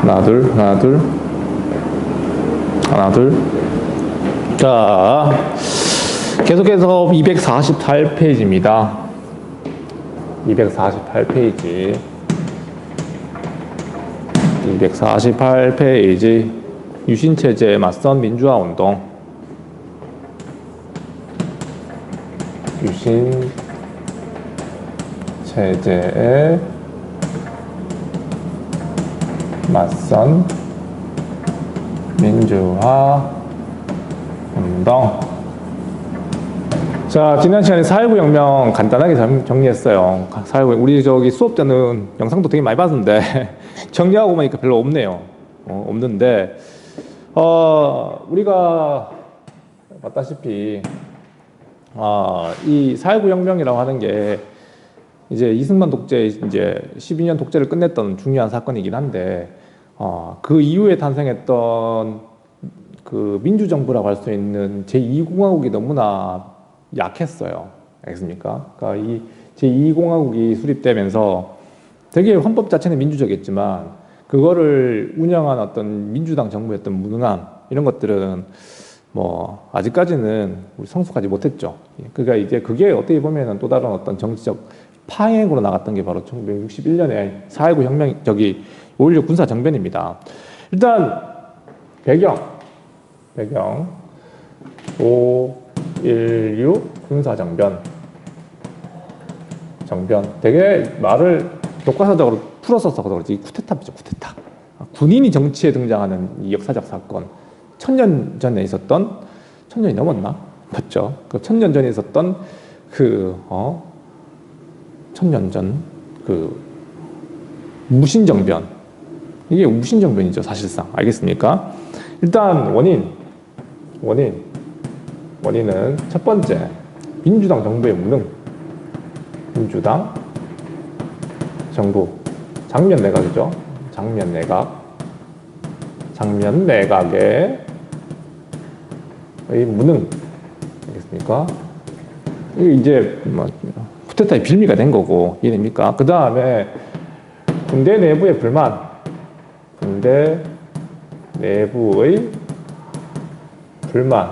하나, 둘, 하나, 둘. 하나, 둘. 자, 계속해서 248페이지입니다. 248페이지. 248페이지. 유신체제에 맞선 민주화운동. 유신체제에 맞선 민주화 운동. 자, 지난 시간에 4.19 혁명 간단하게 정리했어요. 4.19, 우리 저기 수업 때는 영상도 되게 많이 봤는데 정리하고 보니까 별로 없네요. 없는데 우리가 봤다시피 이 4.19 혁명이라고 하는 게 이제 이승만 독재 이제 12년 독재를 끝냈던 중요한 사건이긴 한데 그 이후에 탄생했던 그 민주정부라고 할 수 있는 제2공화국이 너무나 약했어요. 알겠습니까? 그러니까 이 제2공화국이 수립되면서 되게 헌법 자체는 민주적이었지만 그거를 운영한 어떤 민주당 정부였던 무능함 이런 것들은 뭐 아직까지는 우리 성숙하지 못했죠. 그러니까 이제 그게 어떻게 보면은 또 다른 어떤 정치적 파행으로 나갔던 게 바로 1961년에 4.19 혁명 5.16 군사 정변입니다. 일단 배경 5.16 군사 정변 되게 말을 교과서적으로 풀어서 그러지 쿠데타죠. 쿠데타. 군인이 정치에 등장하는 이 역사적 사건. 1000년 전에 있었던 1000년이 넘었나? 맞죠? 그 1000년 전에 있었던 1000년 전 무신정변. 이게 무신정변이죠, 사실상. 알겠습니까? 일단 원인은 첫 번째, 민주당 정부의 무능. 민주당 정부. 장면 내각이죠. 장면 내각의 무능. 알겠습니까? 이게 이제 쿠데타의 빌미가 된 거고, 이해됩니까? 그 다음에 군대 내부의 불만. 군대 내부의 불만.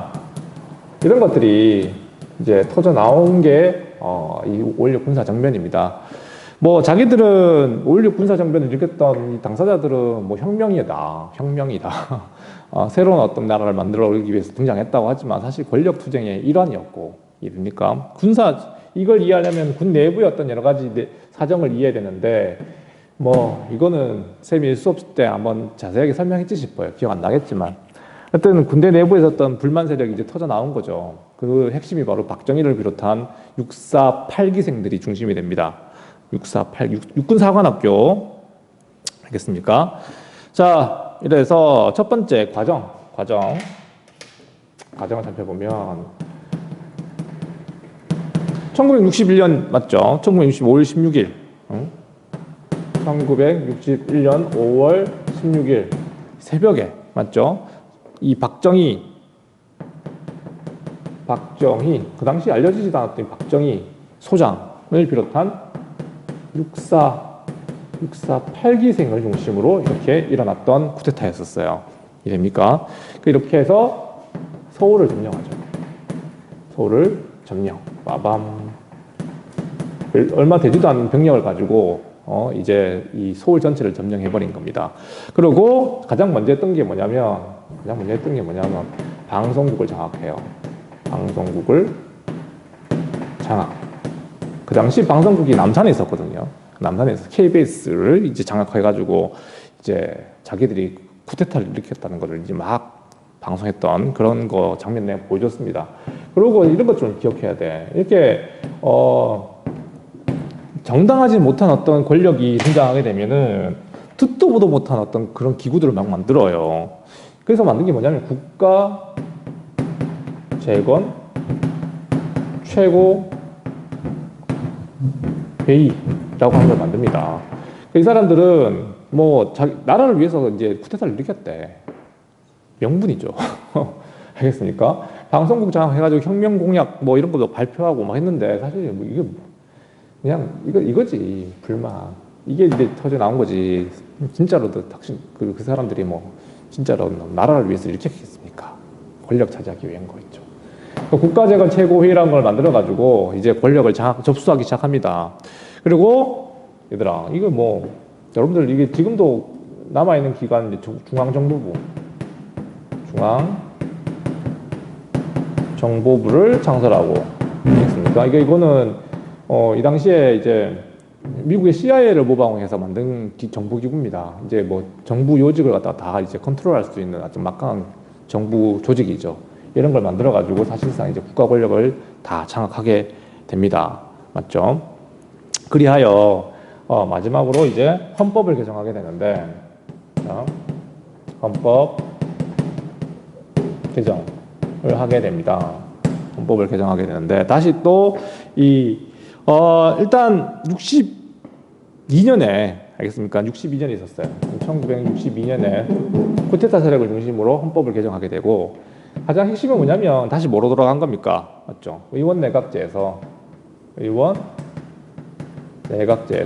이런 것들이 이제 터져 나온 게 이 5.16 군사 정변입니다. 뭐 자기들은 5.16 군사 정변을 일으켰던 이 당사자들은 뭐 혁명이다. 새로운 어떤 나라를 만들어오기 위해서 등장했다고 하지만 사실 권력 투쟁의 일환이었고, 이해됩니까? 이걸 이해하려면 군 내부의 어떤 여러 가지 사정을 이해해야 되는데, 뭐 이거는 쌤이 수업 때 한번 자세하게 설명했지 싶어요. 기억 안 나겠지만. 하여튼 군대 내부에 있었던 불만 세력이 이제 터져 나온 거죠. 그 핵심이 바로 박정희를 비롯한 648기생들이 중심이 됩니다. 6군사관학교. 알겠습니까? 자, 이래서 첫 번째 과정을 살펴보면 1961년 맞죠? 1965년 16일 1961년 5월 16일 새벽에 맞죠? 이 박정희 그 당시 알려지지도 않았던 박정희 소장을 비롯한 648기생을 중심으로 이렇게 일어났던 쿠데타였었어요. 이해됩니까? 이렇게 해서 서울을 점령하죠. 서울을 점령. 빠밤. 얼마 되지도 않은 병력을 가지고 이제 이 서울 전체를 점령해버린 겁니다. 그리고 가장 먼저 했던 게 뭐냐면 방송국을 장악해요. 방송국을 장악. 그 당시 방송국이 남산에 있었거든요. 남산에서 KBS를 이제 장악해가지고 이제 자기들이 쿠데타를 일으켰다는 것을 이제 막 방송했던 그런 거 장면 내가 보여줬습니다. 그리고 이런 것 좀 기억해야 돼. 이렇게 정당하지 못한 어떤 권력이 등장하게 되면은 듣도 보도 못한 어떤 그런 기구들을 막 만들어요. 그래서 만든 게 뭐냐면 국가 재건 최고 회의라고 하는 걸 만듭니다. 이 사람들은 뭐 나라를 위해서 이제 쿠데타를 일으켰대. 명분이죠. 알겠습니까? 방송국 장악해가지고 혁명 공약 뭐 이런 것도 발표하고 막 했는데 사실 뭐 이게 그냥 이거지 불만. 이게 이제 터져 나온 거지. 진짜로 그 사람들이 뭐 진짜로 나라를 위해서 이렇게 했겠습니까? 권력 차지하기 위한 거겠죠. 국가재건 최고회의라는 걸 만들어 가지고 이제 권력을 접수하기 시작합니다. 그리고 얘들아, 이거 뭐 여러분들 이게 지금도 남아 있는 기관 이제 중앙정보부, 중앙정보부를 창설하고 있습니까? 이거는 이 당시에 이제 미국의 CIA를 모방해서 만든 정보기구입니다. 이제 뭐 정부 요직을 갖다가 다 이제 컨트롤할 수 있는 아주 막강한 정부 조직이죠. 이런 걸 만들어가지고 사실상 이제 국가 권력을 다 장악하게 됩니다. 맞죠? 그리하여 마지막으로 이제 헌법을 개정하게 되는데, 자, 헌법 개정을 하게 됩니다. 헌법을 개정하게 되는데, 다시 또 일단 62년에 알겠습니까? 62년에 있었어요. 1962년에 쿠데타 세력을 중심으로 헌법을 개정하게 되고, 가장 핵심은 뭐냐면 다시 뭐로 돌아간 겁니까? 맞죠? 의원 내각제에서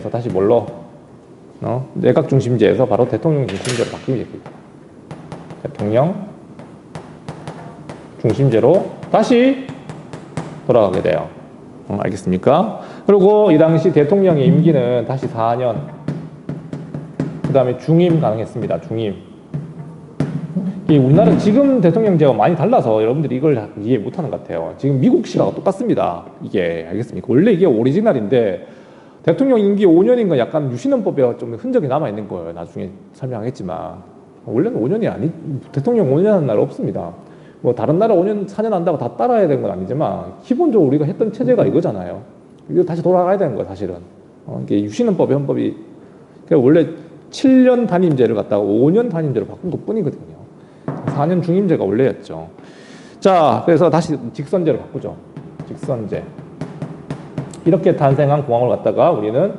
다시 뭘로? 내각 중심제에서 바로 대통령 중심제로 바뀌게 됩니다. 대통령 중심제로 다시 돌아가게 돼요. 알겠습니까? 그리고 이 당시 대통령의 임기는 다시 4년, 그 다음에 중임 가능했습니다. 중임. 우리나라는 지금 대통령제와 많이 달라서 여러분들이 이걸 이해 못하는 것 같아요. 지금 미국 시가가 똑같습니다. 이게 알겠습니까? 원래 이게 오리지널인데 대통령 임기 5년인 건 약간 유신헌법에 좀 흔적이 남아 있는 거예요. 나중에 설명하겠지만 원래는 5년이 대통령 5년 하는 나라 없습니다. 뭐 다른 나라 5년 4년 한다고 다 따라야 되는 건 아니지만 기본적으로 우리가 했던 체제가 이거잖아요. 이거 다시 돌아가야 되는 거예요, 사실은. 이게 유신헌법의 헌법이 원래 7년 단임제를 갖다가 5년 단임제로 바꾼 것 뿐이거든요. 4년 중임제가 원래였죠. 자, 그래서 다시 직선제로 바꾸죠. 직선제. 이렇게 탄생한 공화국을 갖다가 우리는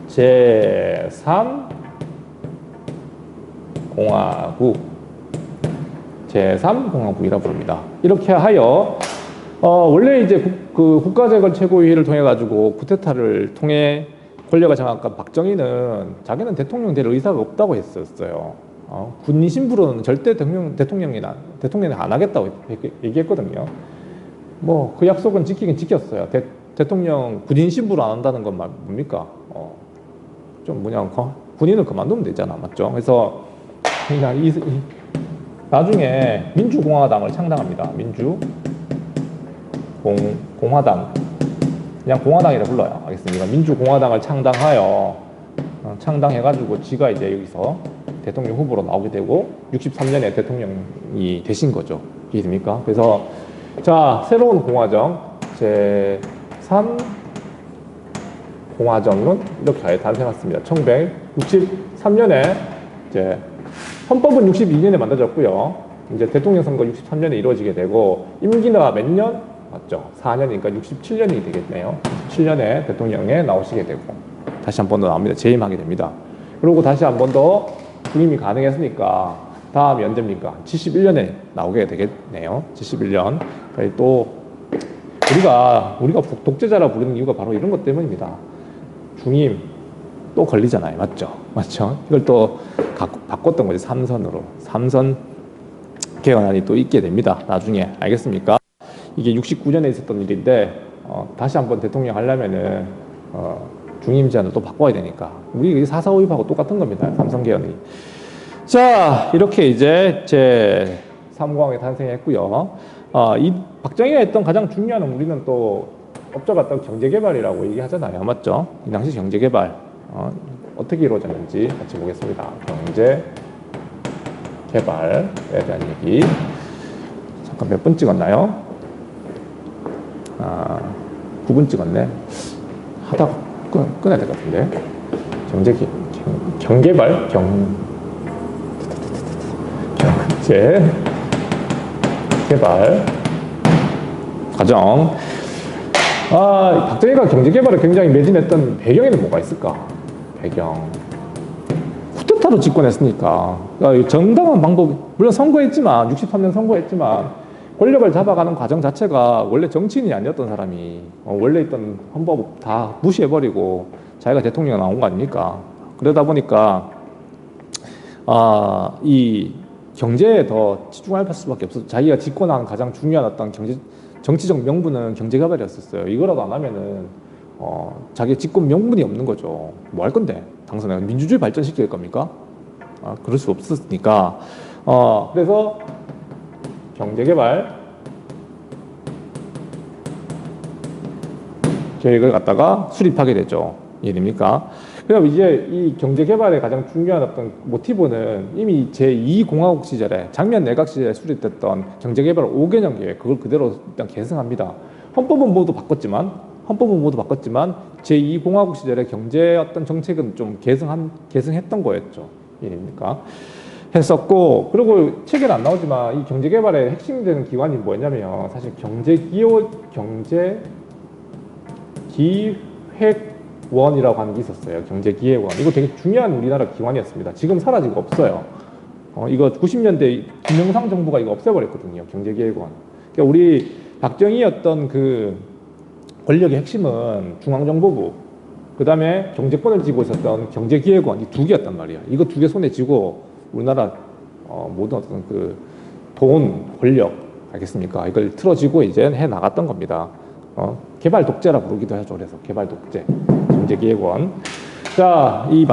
제3공화국, 제3공화국이라고 부릅니다. 이렇게 하여 원래 이제 그 국가재건 최고위를 통해 가지고 쿠데타를 통해 권력을 장악한 박정희는 자기는 대통령 될 의사가 없다고 했었어요. 군인 신부로는 절대 대통령이 안 하겠다고 얘기했거든요. 뭐 그 약속은 지키긴 지켰어요. 대통령 군인 신부로 안 한다는 건 뭡니까? 좀 군인을 그만두면 되잖아, 맞죠? 그래서 나중에 민주공화당을 창당합니다. 민주공화당, 그냥 공화당이라 불러요. 알겠습니다. 민주공화당을 창당해가지고 지가 이제 여기서 대통령 후보로 나오게 되고 63년에 대통령이 되신 거죠. 이해됩니까? 그래서 자, 새로운 공화정 제3공화정은 이렇게 탄생했습니다. 1963년에 이제 헌법은 62년에 만들어졌고요. 이제 대통령 선거 63년에 이루어지게 되고 임기가 몇 년? 맞죠? 4년이니까 67년이 되겠네요. 7년에 대통령에 나오시게 되고 다시 한 번 더 나옵니다. 재임하게 됩니다. 그리고 다시 한 번 더 부임이 가능했으니까 다음이 언제입니까? 71년에 나오게 되겠네요. 71년. 또 우리가 독재자라 부르는 이유가 바로 이런 것 때문입니다. 중임 또 걸리잖아요. 맞죠? 이걸 또 바꿨던 거죠. 3선으로. 3선 개헌안이 또 있게 됩니다. 나중에. 알겠습니까? 이게 69년에 있었던 일인데 다시 한번 대통령 하려면은 중임 제한을 또 바꿔야 되니까 우리 4.4.5입하고 똑같은 겁니다. 삼선 개헌이. 자, 이렇게 이제 제3공화국이 탄생했고요. 이 박정희가 했던 가장 중요한 우리는 또 업적 같다고 경제개발이라고 얘기하잖아요. 맞죠? 이 당시 경제개발 어떻게 이루어졌는지 같이 보겠습니다. 경제개발에 대한 얘기. 잠깐 몇 분 찍었나요? 9분 찍었네. 하다가 끊어야 될 것 같은데. 경개발? 경제개발 과정. 박정희가 경제개발을 굉장히 매진했던 배경에는 뭐가 있을까? 쿠데타로 집권했으니까. 그러니까 정당한 방법, 물론 선거했지만, 63년 선거했지만, 권력을 잡아가는 과정 자체가 원래 정치인이 아니었던 사람이 원래 있던 헌법 다 무시해버리고 자기가 대통령 나온 거 아닙니까? 그러다 보니까 이 경제에 더 집중할 수밖에 없어. 자기가 짓고 나간 가장 중요한 어떤 정치적 명분은 경제개발이었었어요. 이거라도 안 하면은 자기 집권 명분이 없는 거죠. 뭐 할 건데 당선해 민주주의 발전시킬 겁니까? 그럴 수 없었으니까. 그래서 경제개발 계획을 갖다가 수립하게 되죠. 이해됩니까? 그럼 이제 이 경제개발의 가장 중요한 어떤 모티브는 이미 제2공화국 시절에 장면 내각 시절에 수립됐던 경제개발 5개년 계획, 그걸 그대로 일단 계승합니다. 헌법은 모두 바꿨지만 제2공화국 시절에 경제 어떤 정책은 좀 계승했던 거였죠. 이해됩니까? 했었고, 그리고 책에는 안 나오지만 이 경제개발의 핵심이 되는 기관이 뭐냐면 사실 기획원이라고 하는 게 있었어요. 경제기획원. 이거 되게 중요한 우리나라 기관이었습니다. 지금 사라지고 없어요. 이거 90년대 김영삼 정부가 이거 없애버렸거든요. 경제기획원. 그러니까 우리 박정희 어떤 그 권력의 핵심은 중앙정보부, 그 다음에 경제권을 쥐고 있었던 경제기획원, 이 두 개였단 말이야. 이거 두 개 손에 쥐고 우리나라 모든 어떤 그 돈, 권력, 알겠습니까? 이걸 틀어지고 이제 해 나갔던 겁니다. 개발 독재라 부르기도 하죠. 그래서 개발 독재, 경제기획원. 자, 이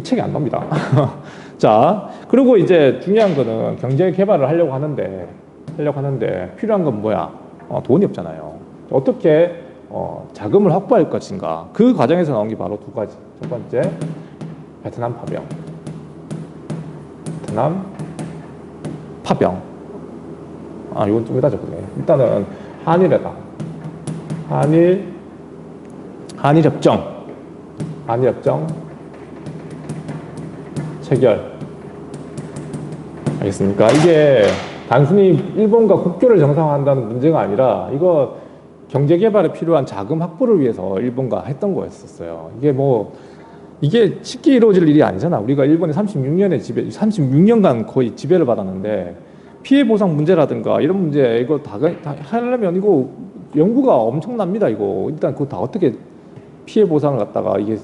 책이 안 나옵니다. 자, 그리고 이제 중요한 거는 경제 개발을 하려고 하는데 필요한 건 뭐야? 돈이 없잖아요. 어떻게 자금을 확보할 것인가? 그 과정에서 나온 게 바로 두 가지. 첫 번째, 베트남 파병. 이건 좀 이따졌네. 일단은 한일협정 체결. 알겠습니까? 이게 단순히 일본과 국교를 정상화한다는 문제가 아니라 이거 경제개발에 필요한 자금 확보를 위해서 일본과 했던 거였었어요. 이게 쉽게 이루어질 일이 아니잖아. 우리가 일본에 36년간 거의 지배를 받았는데 피해 보상 문제라든가 이런 문제 이거 다 하려면 이거 연구가 엄청납니다. 이거 일단 그거 다 어떻게 피해 보상을 갖다가 이게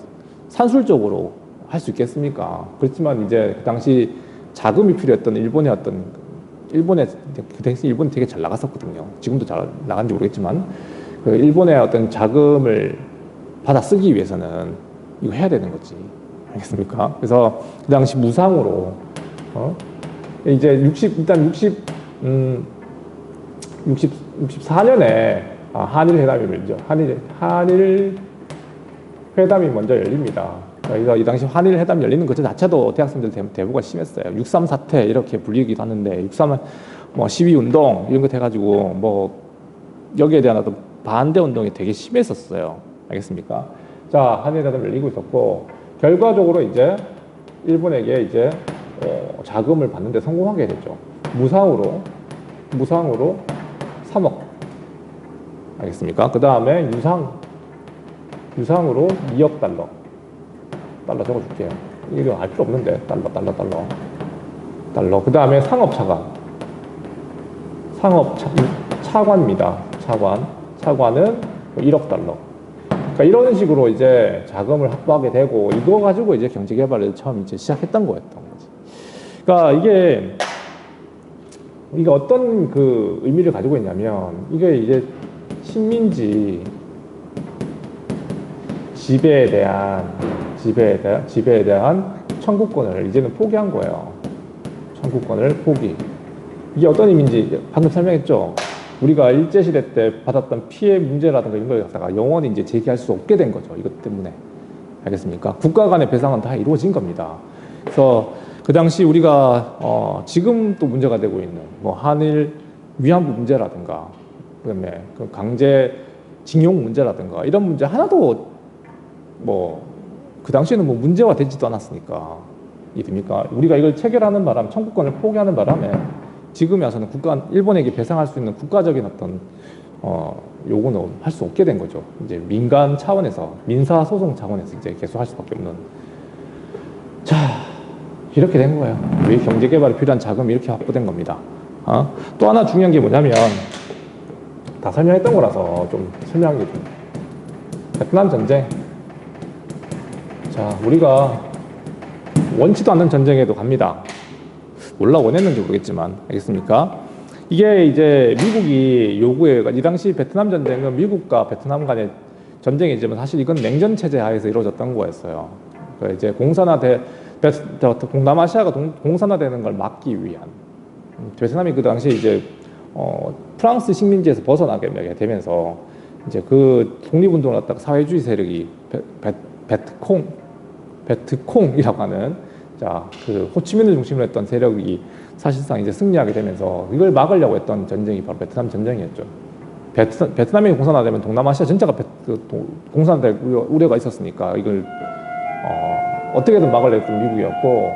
산술적으로 할 수 있겠습니까? 그렇지만 이제 그 당시 자금이 필요했던 일본의 그 당시 일본이 되게 잘 나갔었거든요. 지금도 잘 나간지 모르겠지만 그 일본의 어떤 자금을 받아 쓰기 위해서는 이거 해야 되는 거지. 알겠습니까? 그래서 그 당시 무상으로 이제 64년에 한일 회담이 열리죠. 한일 회담이 먼저 열립니다. 그래서 이 당시 한일 회담 열리는 것 자체도 대학생들 대부가 심했어요. 6.3 사태 이렇게 불리기도 하는데 6.3 시위 운동 이런 것 해가지고 여기에 대한 어떤 반대 운동이 되게 심했었어요. 알겠습니까? 자, 한일 회담 열리고 있었고 결과적으로 이제 일본에게 이제 자금을 받는데 성공하게 되죠. 무상으로 3억. 알겠습니까? 그 다음에 유상으로 2억 달러 적어줄게요. 이거 알 필요 없는데 달러. 그 다음에 차관입니다. 차관은 1억 달러. 그러니까 이런 식으로 이제 자금을 확보하게 되고 이거 가지고 이제 경제개발을 처음 이제 시작했던 거였던 거지. 그러니까 이게 어떤 그 의미를 가지고 있냐면 이게 이제 식민지 지배에 대한 청구권을 이제는 포기한 거예요. 청구권을 포기. 이게 어떤 의미인지 방금 설명했죠. 우리가 일제시대 때 받았던 피해 문제라든가 이런 걸 갖다가 영원히 이제 제기할 수 없게 된 거죠. 이것 때문에. 알겠습니까? 국가 간의 배상은 다 이루어진 겁니다. 그래서 그 당시 우리가 지금 또 문제가 되고 있는 한일 위안부 문제라든가 그다음에 그 강제 징용 문제라든가 이런 문제 하나도 그 당시에는 문제가 되지도 않았으니까. 이해됩니까? 우리가 이걸 체결하는 바람, 청구권을 포기하는 바람에 지금에 와서는 일본에게 배상할 수 있는 국가적인 어떤 요구는 할 수 없게 된 거죠. 이제 민간 차원에서 민사소송 차원에서 이제 계속 할 수밖에 없는. 자, 이렇게 된 거예요. 우리 경제개발에 필요한 자금이 이렇게 확보된 겁니다. 또 하나 중요한 게 뭐냐면 다 설명했던 거라서 좀 설명한 게 좀 베트남 전쟁 자, 우리가 원치도 않는 전쟁에도 갑니다. 몰라 원했는지 모르겠지만, 알겠습니까? 이게 이제 미국이 요구해, 이 당시 베트남 전쟁은 미국과 베트남 간의 전쟁이지만 사실 이건 냉전 체제 하에서 이루어졌던 거였어요. 그러니까 이제 동남아시아가 공산화되는 걸 막기 위한, 베트남이 그 당시 이제 프랑스 식민지에서 벗어나게 되면서 이제 그 독립운동을 갖다가 사회주의 세력이 베트콩이라고 하는, 자, 그 호치민을 중심으로 했던 세력이 사실상 이제 승리하게 되면서 이걸 막으려고 했던 전쟁이 바로 베트남 전쟁이었죠. 베트남이 공산화되면 동남아시아 전체가 공산화될 우려가 있었으니까 이걸 어떻게든 막으려고 했던 미국이었고,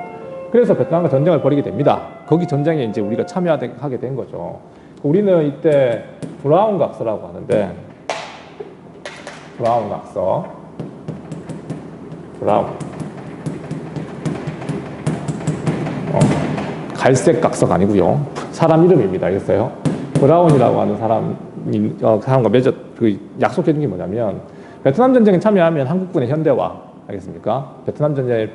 그래서 베트남과 전쟁을 벌이게 됩니다. 거기 전쟁에 이제 우리가 참여하게 된 거죠. 우리는 이때 브라운 각서라고 하는데, 브라운 각서, 브라운, 갈색 각서가 아니고요. 사람 이름입니다. 알겠어요? 브라운이라고 하는 사람과 그 약속해 준 게 뭐냐면, 베트남 전쟁에 참여하면 한국군의 현대화, 알겠습니까? 베트남 전쟁에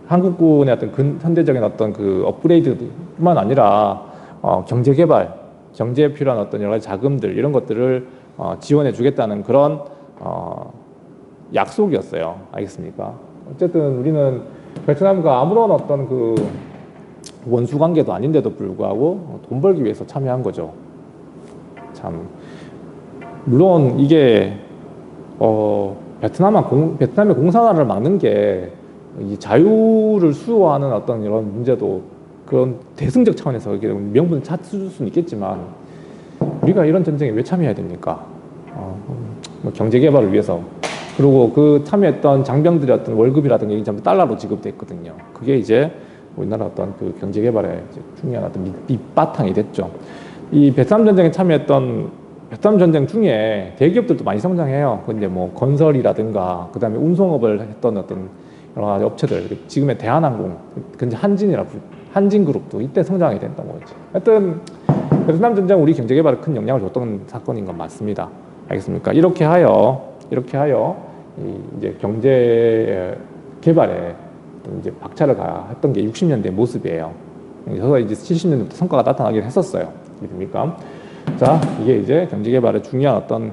한국군의 어떤 현대적인 어떤 그 업그레이드뿐만 아니라 경제 개발, 경제에 필요한 어떤 여러 가지 자금들 이런 것들을 지원해 주겠다는 그런 약속이었어요. 알겠습니까? 어쨌든 우리는 베트남과 아무런 어떤 그 원수 관계도 아닌데도 불구하고 돈 벌기 위해서 참여한 거죠. 참, 물론 이게 베트남의 공산화를 막는 게 이 자유를 수호하는 어떤 이런 문제도 그런 대승적 차원에서 이렇게 명분을 찾을 수는 있겠지만, 우리가 이런 전쟁에 왜 참여해야 됩니까? 뭐 경제 개발을 위해서. 그리고 그 참여했던 장병들의 어떤 월급이라든가 이게 전부 달러로 지급됐거든요. 그게 이제 우리나라 어떤 그 경제 개발의 중요한 어떤 밑바탕이 됐죠. 이 베트남 전쟁에 참여했던 베트남 전쟁 중에 대기업들도 많이 성장해요. 근데 뭐 건설이라든가 그다음에 운송업을 했던 어떤 여러 가지 업체들, 지금의 대한항공, 근데 한진그룹도 이때 성장이 됐던 거지. 하여튼 베트남 전쟁 우리 경제 개발에 큰 영향을 줬던 사건인 건 맞습니다. 알겠습니까? 이렇게 하여 이제 경제 개발에 이제 박차를 가했던 게 60년대 모습이에요. 그래서 이제 70년대부터 성과가 나타나긴 했었어요. 이해됩니까? 자, 이게 이제 경제 개발의 중요한 어떤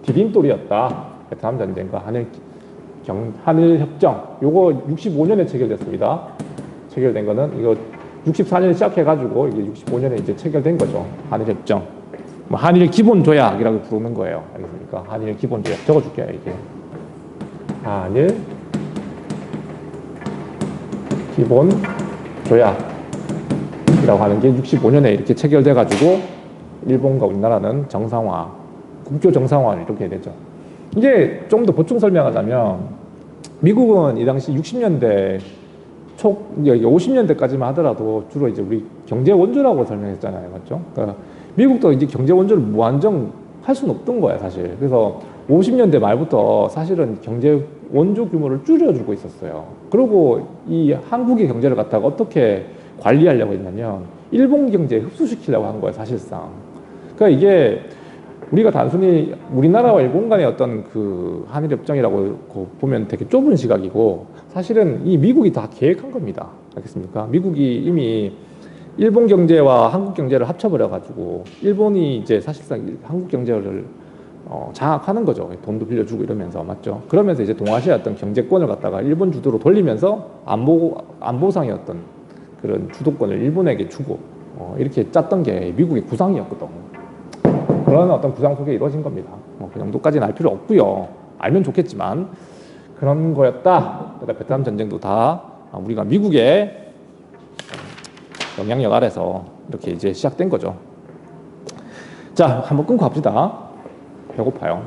디딤돌이었다. 베트남 전쟁과 한일 협정. 요거 65년에 체결됐습니다. 체결된 거는 이거 64년에 시작해가지고 이게 65년에 이제 체결된 거죠. 한일 협정. 뭐 한일 기본 조약이라고 부르는 거예요. 알겠습니까? 한일 기본 조약. 적어줄게요, 이게. 한일 기본 조약이라고 하는 게 65년에 이렇게 체결돼가지고 일본과 우리나라는 정상화, 국교 정상화를 이렇게 되죠. 이제 좀 더 보충 설명하자면, 미국은 이 당시 60년대 50년대까지만 하더라도 주로 이제 우리 경제 원조라고 설명했잖아요. 맞죠? 그러니까 미국도 이제 경제 원조를 무한정 할 수는 없던 거야, 사실. 그래서 50년대 말부터 사실은 경제 원조 규모를 줄여주고 있었어요. 그리고 이 한국의 경제를 갖다가 어떻게 관리하려고 했냐면, 일본 경제에 흡수시키려고 한 거예요, 사실상. 그러니까 이게 우리가 단순히 우리나라와 일본 간의 어떤 그 한일협정이라고 보면 되게 좁은 시각이고, 사실은 이 미국이 다 계획한 겁니다. 알겠습니까? 미국이 이미 일본 경제와 한국 경제를 합쳐버려가지고, 일본이 이제 사실상 한국 경제를 장악하는 거죠. 돈도 빌려주고 이러면서, 맞죠? 그러면서 이제 동아시아 어떤 경제권을 갖다가 일본 주도로 돌리면서 안보상의 어떤 그런 주도권을 일본에게 주고, 이렇게 짰던 게 미국의 구상이었거든. 그런 어떤 구상 속에 이루어진 겁니다. 그 정도까지는 알 필요 없고요. 알면 좋겠지만 그런 거였다. 그러니까 베트남 전쟁도 다 우리가 미국의 영향력 아래서 이렇게 이제 시작된 거죠. 자, 한번 끊고 갑시다. 배고파요.